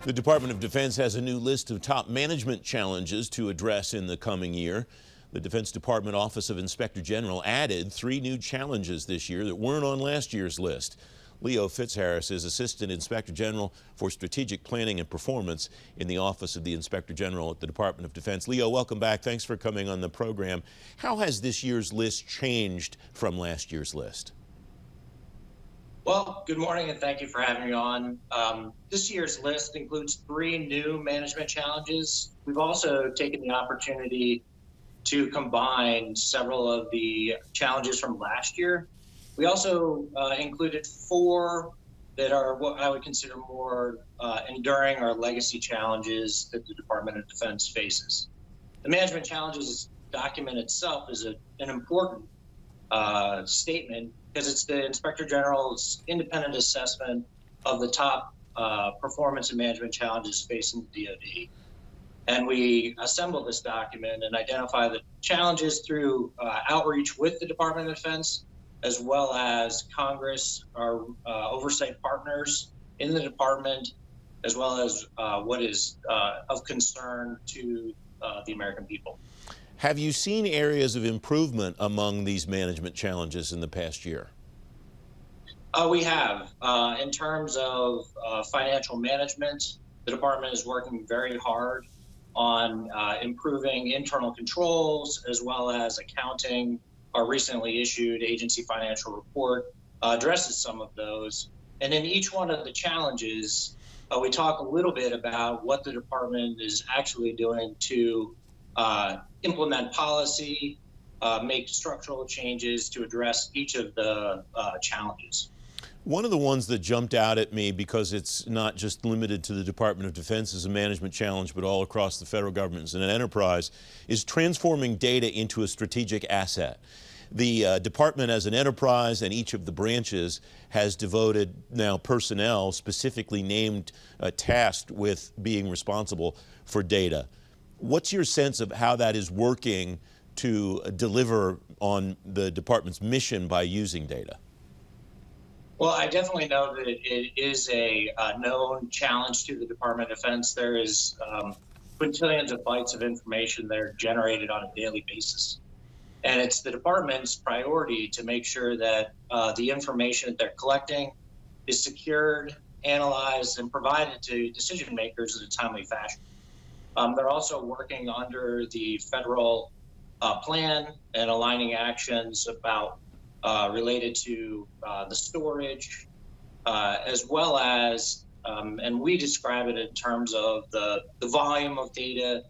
The Department of Defense has a new list of top management challenges to address in the coming year. The Defense Department Office of Inspector General added 3 new challenges this year that weren't on last year's list. Leo FitzHarris is Assistant Inspector General for Strategic Planning and Performance in the Office of the Inspector General at the Department of Defense. Leo, welcome back. Thanks for coming on the program. How has this year's list changed from last year's list? Well, good morning and thank you for having me on. This year's list includes 3 new management challenges. We've also taken the opportunity to combine several of the challenges from last year. We also included 4 that are what I would consider more enduring or legacy challenges that the Department of Defense faces. The management challenges document itself is an important statement because it's the Inspector General's independent assessment of the top performance and management challenges facing the DoD. And we assemble this document and identify the challenges through outreach with the Department of Defense, as well as Congress, our oversight partners in the department, as well as what is of concern to the American people. Have you seen areas of improvement among these management challenges in the past year? We have. In terms of financial management, the department is working very hard on improving internal controls as well as accounting. Our recently issued agency financial report addresses some of those. And in each one of the challenges, we talk a little bit about what the department is actually doing to implement policy, make structural changes to address each of the challenges. One of the ones that jumped out at me, because it's not just limited to the Department of Defense as a management challenge, but all across the federal government as an enterprise, is transforming data into a strategic asset. The department as an enterprise and each of the branches has devoted now personnel specifically named, tasked with being responsible for data. What's your sense of how that is working to deliver on the department's mission by using data? Well, I definitely know that it is a known challenge to the Department of Defense. There is quintillions of bytes of information that are generated on a daily basis. And it's the department's priority to make sure that the information that they're collecting is secured, analyzed, and provided to decision makers in a timely fashion. They're also working under the federal plan and aligning actions about related to the storage, as well as, and we describe it in terms of the volume of data,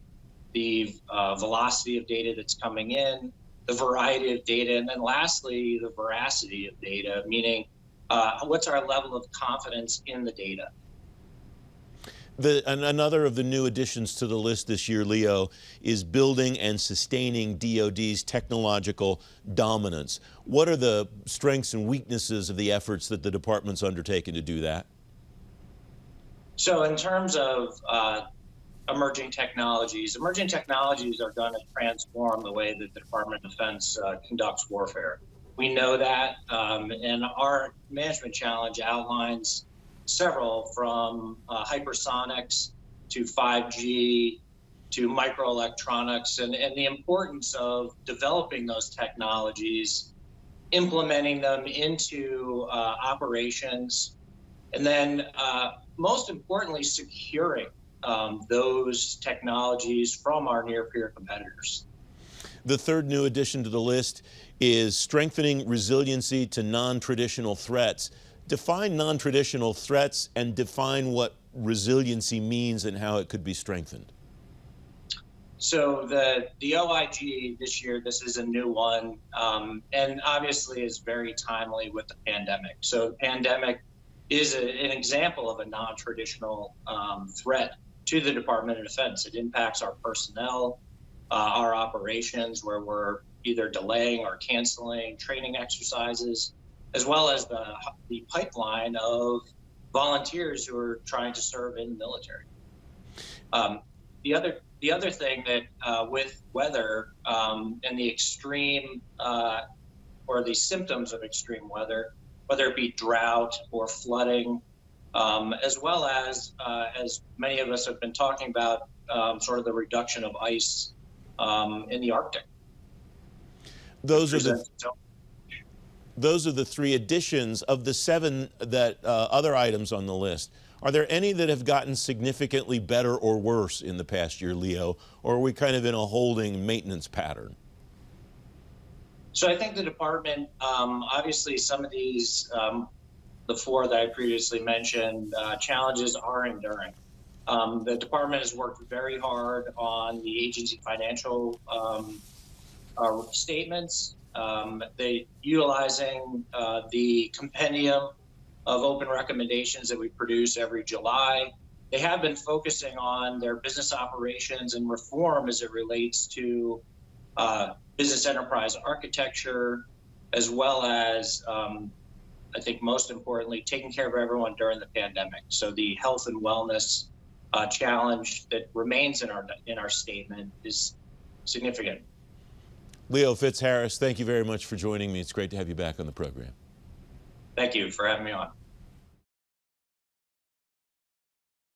the velocity of data that's coming in, the variety of data, and then lastly, the veracity of data, meaning what's our level of confidence in the data. Another of the new additions to the list this year, Leo, is building and sustaining DoD's technological dominance. What are the strengths and weaknesses of the efforts that the department's undertaken to do that? So in terms of emerging technologies are going to transform the way that the Department of Defense conducts warfare. We know that, and our management challenge outlines several, from hypersonics to 5G to microelectronics, and the importance of developing those technologies, implementing them into operations, and then most importantly, securing those technologies from our near-peer competitors. The third new addition to the list is strengthening resiliency to non-traditional threats. Define non-traditional threats and define what resiliency means and how it could be strengthened. So the OIG this year, this is a new one, and obviously is very timely with the pandemic. So the pandemic is an example of a non-traditional threat to the Department of Defense. It impacts our personnel, our operations, where we're either delaying or canceling training exercises, as well as the pipeline of volunteers who are trying to serve in the military. The other thing that with weather and the extreme or the symptoms of extreme weather, whether it be drought or flooding as well as many of us have been talking about, sort of the reduction of ice in the Arctic. Those are the three additions of the 7 that other items on the list. Are there any that have gotten significantly better or worse in the past year, Leo, or are we kind of in a holding maintenance pattern? So I think the department, obviously some of these, the 4 that I previously mentioned, challenges are enduring. The department has worked very hard on the agency financial statements. They utilizing the compendium of open recommendations that we produce every July. They have been focusing on their business operations and reform as it relates to business enterprise architecture, as well as, I think most importantly, taking care of everyone during the pandemic. So the health and wellness challenge that remains in our statement is significant. Leo FitzHarris, thank you very much for joining me. It's great to have you back on the program. Thank you for having me on.